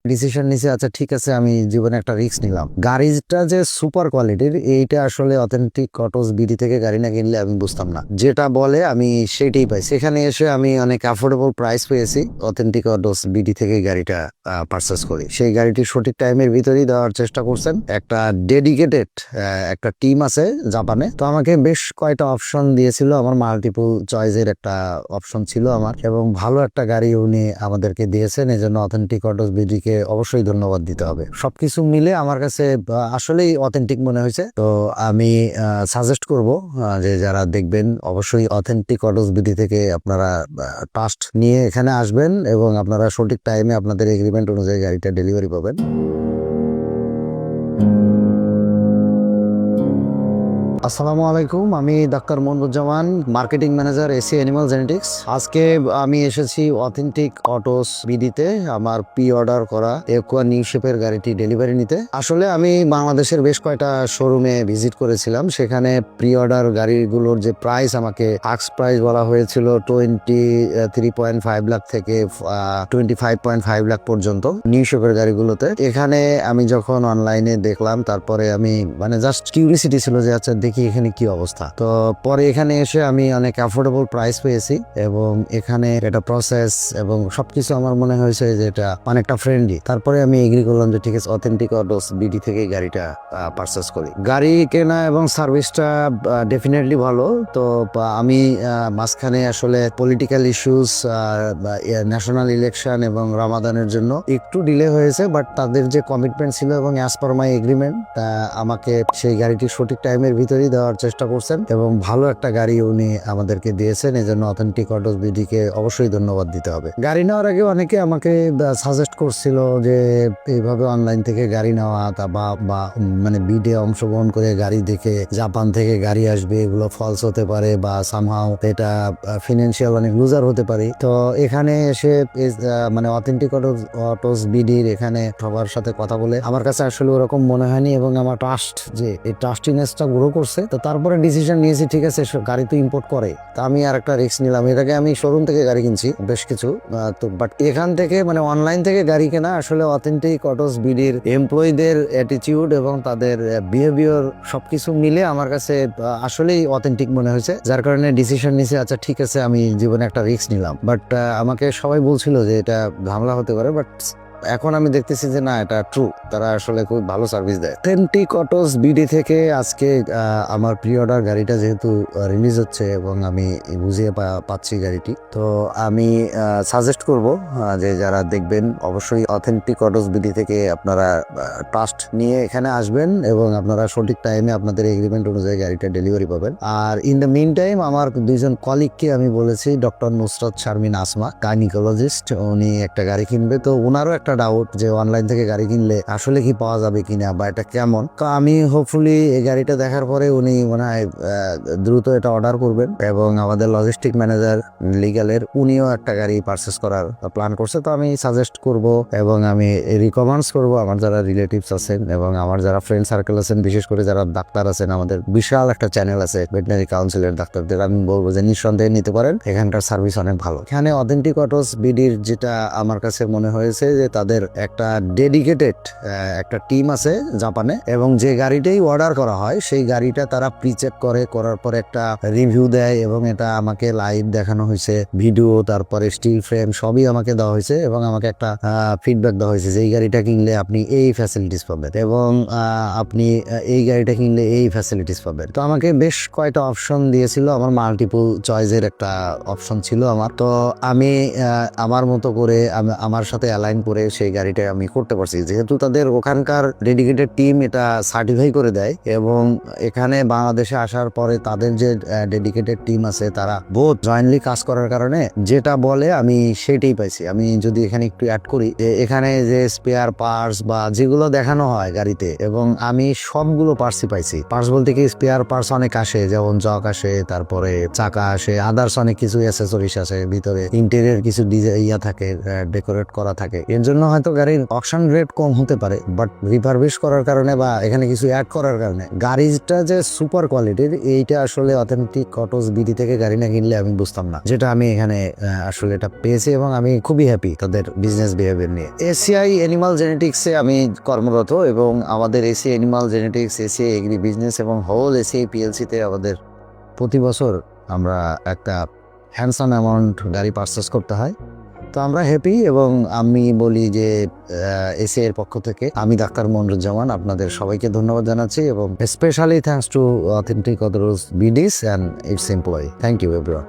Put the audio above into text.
Decision নিছে, আচ্ছা ঠিক আছে, আমি জীবনে একটা রিস্ক নিলাম। গাড়িটা যে সুপার কোয়ালিটির এইটা আসলে অথেন্টিক অটোস বিডি থেকে গাড়ি না কিনলে আমি বুঝতাম না। যেটা বলে আমি সেটাই পাই। সেখানে এসে আমি অনেক অ্যাফোর্ডেবল প্রাইস পেয়েছি। অথেন্টিক অটোস বিডি থেকে গাড়িটা পারচেস করি। সেই গাড়িটি সঠিক টাইমের ভিতরেই দেওয়ার চেষ্টা করছেন। একটা ডেডিকেটেড একটা টিম আছে জাপানে, তো আমাকে বেশ কয়টা অপশন দিয়েছিল। আমার মাল্টিপল চয়েসের একটা অপশন ছিল আমার, এবং ভালো একটা গাড়ি উনি আমাদেরকে দিয়েছেন। এজন্য অথেন্টিক অটোস বিডি কে অবশ্যই ধন্যবাদ দিতে হবে। সবকিছু মিলে আমার কাছে আসলেই অথেন্টিক মনে হয়েছে। তো আমি সাজেস্ট করব যে যারা দেখবেন অবশ্যই অথেন্টিক অটোস বিডি থেকে আপনারা ট্রাস্ট নিয়ে এখানে আসবেন, এবং আপনারা সঠিক টাইমে আপনাদের এগ্রিমেন্ট অনুযায়ী গাড়িটা ডেলিভারি পাবেন। আসসালামু আলাইকুম, আমি doctor Monruzzaman, marketing manager AC animal genetics. আজকে আমি এসেছি অথেন্টিক অটোস বিডিতে আমার প্রি অর্ডার করা একুয়া নিউ শেপের গাড়িটি ডেলিভারি নিতে। আসলে আমি বাংলাদেশের বেশ কয়টা শোরুমে ভিজিট করেছিলাম। সেখানে প্রি অর্ডার গাড়িগুলোর যে প্রাইস আমাকে আক্স প্রাইস বলা হয়েছিল 23.5 লাখ থেকে 25.5 লাখ পর্যন্ত নিউ শেপের গাড়িগুলোতে। এখানে আমি যখন অনলাইনে দেখলাম, তারপরে আমি জাস্ট কিউরিসিটি ছিল যে আচ্ছা দেখি এখানে কি অবস্থা। তো পরে এখানে এসে আমি অনেক অ্যাফোর্ডেবল প্রাইস পেয়েছি, এবং এখানে এটা প্রসেস এবং সবকিছু আমার মনে হয়েছে যে এটা অনেকটা ফ্রেন্ডলি। তারপরে আমি এগ্রি করলাম যে ঠিক আছে, অথেন্টিক অটোস বিডি থেকে গাড়িটা পারচেস করি। গাড়ি কেনা এবং সার্ভিসটা ডেফিনেটলি ভালো। তো আমি মাঝখানে আসলে পলিটিক্যাল ইস্যুস, ন্যাশনাল ইলেকশন এবং রামাদানের জন্য একটু ডিলে হয়েছে, বাট তাদের যে কমিটমেন্ট ছিল এবং অ্যাজ পার মাই এগ্রিমেন্ট আমাকে সেই গাড়িটি সঠিক টাইমের ভিতরেই দেওয়ার চেষ্টা করছেন, এবং ভালো একটা গাড়ি উনি আমাদেরকে দিয়েছেন। এজন্য অথেন্টিক অটোস বিডি কে অবশ্যই ধন্যবাদ দিতে হবে। গাড়ি নেওয়ার আগে অনেকে আমাকে সাজেস্ট করছিল যে এইভাবে অনলাইন থেকে গাড়ি নেওয়া বা বিডে অংশগ্রহণ করে গাড়ি দেখে জাপান থেকে গাড়ি আসবে, এগুলো ফলস হতে পারে বা সামহাও এটা ফিনান্সিয়াল অনেক লুজার হতে পারে। তো এখানে এসে অথেন্টিক অটোস বিডির এখানে সবার সাথে কথা বলে আমার কাছে আসলে ওরকম মনে হয়নি, এবং আমার ট্রাস্ট যে এই ট্রাস্টিনেসটা গ্রো করছে। তো তারপরে ডিসিশন নিয়েছি, ঠিক আছে গাড়ি তো ইম্পোর্ট করে, তা আমি আর একটা রিস্ক নিলাম। এটাকে আমি শোরুম থেকে গাড়ি কিনছি বেশ কিছু, তো বাট এখান থেকে অনলাইন থেকে গাড়ি কেনা আসলে অথেন্টিক অটোস বিডির এমপ্লয়ীদের অ্যাটিটিউড এবং তাদের বিহেভিয়ার সবকিছু মিলে আমার কাছে আসলেই অথেন্টিক মনে হয়েছে, যার কারণে ডিসিশন নিয়েছি আচ্ছা ঠিক আছে, আমি জীবনে একটা রিস্ক নিলাম। বাট আমাকে সবাই বলছিল যে এটা ঝামেলা হতে পারে, বাট এখন আমি দেখতেছি যে না, এটা ট্রু, তারা আসলে খুব ভালো সার্ভিস দেয়। অথেন্টিক অটোস বিডি থেকে আজকে আমার প্রি অর্ডার গাড়িটা যেহেতু রিলিজ হচ্ছে এবং আমি বুঝিয়ে পাচ্ছি গাড়িটি, তো আমি সাজেস্ট করব যে যারা দেখবেন অবশ্যই অথেন্টিক অটোস বিডি থেকে আপনারা ট্রাস্ট নিয়ে এখানে আসবেন, এবং আপনারা সঠিক টাইমে আপনাদের এগ্রিমেন্ট অনুযায়ী গাড়িটা ডেলিভারি পাবেন। আর ইন দ্য মিন টাইম আমার দুইজন কলিগকে আমি বলেছি, ডক্টর নুসরাত শারমিন আসমা, গাইনিকোলজিস্ট, উনি একটা গাড়ি কিনবে। তো ওনারও একটা ডাউট যে অনলাইন থেকে গাড়ি কিনলে আসলে কি পাওয়া যাবে কিনা বা এটা কেমন। তো আমি হোপফুলি এই গাড়িটা দেখার পরে উনি মনে হয় দ্রুত এটা অর্ডার করবেন, এবং আমাদের লজিস্টিক ম্যানেজার লিগ্যালের উনিও একটা গাড়ি পারচেস করার প্ল্যান করছে। তো আমি সাজেস্ট করব এবং আমি রিকমেন্ডস করব আমার যারা রিলেটিভস আছেন এবং আমার যারা ফ্রেন্ড সার্কেল আছেন, বিশেষ করে যারা ডাক্তার আছেন, আমাদের বিশাল একটা চ্যানেল আছে ভেটেনারি কাউন্সিলের ডাক্তারদের, আমি বলবো যে নিঃসন্দেহে নিতে পারেন, এখানকার সার্ভিস অনেক ভালো। এখানে অথেন্টিক অটোস বিডির যেটা আমার কাছে মনে হয়েছে যে তাদের একটা ডেডিকেটেড একটা টিম আছে জাপানে, এবং যে গাড়িটাই অর্ডার করা হয় সেই গাড়িটা তারা প্রি চেক করার পরে একটা রিভিউ দেয়, এবং এটা আমাকে লাইভ দেখানো হয়েছে, ভিডিও, তারপরে স্টিল ফ্রেম সবই আমাকে দেওয়া হয়েছে, এবং আমাকে একটা ফিডব্যাক দেওয়া হয়েছে যে এই গাড়িটা কিনলে আপনি এই ফ্যাসিলিটিস পাবেন, এবং আপনি এই গাড়িটা কিনলে এই ফ্যাসিলিটিস পাবেন। তো আমাকে বেশ কয়টা অপশন দিয়েছিল, আমার মাল্টিপল চয়েসের একটা অপশন ছিল আমার। তো আমি আমার মতো করে আমার সাথে অ্যালাইন করে সেই গাড়িটা আমি করতে পারছি, যেহেতু তাদের ওখানকার ডেডিকেটেড টিম এটা সার্টিফাই করে দেয়। এবং এখানে বাংলাদেশে আসার পরে তাদের যে ডেডিকেটেড টিম আছে তারা বোথ জয়েন্টলি কাজ করার কারণে যেটা বলে আমি সেটাই পাইছি। আমি যদি এখানে একটু অ্যাড করি যে এখানে যে স্পেয়ার পার্টস বা যেগুলো দেখানো হয় গাড়িতে, এবং আমি সবগুলো পার্টসই পাইছি। পার্টস বলতে কি, স্পেয়ার পার্টস অনেক আসে, যেমন জক আসে, তারপরে চাকা আসে, আদার্স অনেক কিছু অ্যাসেসরিজ আসে, ভিতরে ইন্টেরিয়র কিছু ডিজাইন থাকে, ডেকোরেট করা থাকে। এর জন্য জন্য হয়তো গাড়ির অকশন রেট কম হতে পারে, বাট রিফারবিশ করার কারণে বা এখানে কিছু অ্যাড করার কারণে গাড়িটা যে সুপার কোয়ালিটির, এইটা আসলে অথেন্টিক অটোস বিডি থেকে গাড়ি না কিনলে আমি বুঝতাম না, যেটা আমি এখানে আসলে এটা পেয়েছি এবং আমি খুবই হ্যাপি তাদের বিজনেস বিহেভিয়ার নিয়ে। এসিআই অ্যানিমাল জেনেটিক্সে আমি কর্মরত এবং আমাদের ACI animal genetics, ACI agri business এবং হোল এসিআই পিএলসিতে আমাদের প্রতি বছর আমরা একটা হ্যান্ডসাম অ্যামাউন্ট গাড়ি পারচেস করতে হয়। তো আমরা হ্যাপি এবং আমি বলি যে এসিআই এর পক্ষ থেকে আমি ডাক্তার মনিরুজ্জামান আপনাদের সবাইকে ধন্যবাদ জানাচ্ছি এবং specially thanks to authentic autos BD's and its employee. Thank you everyone.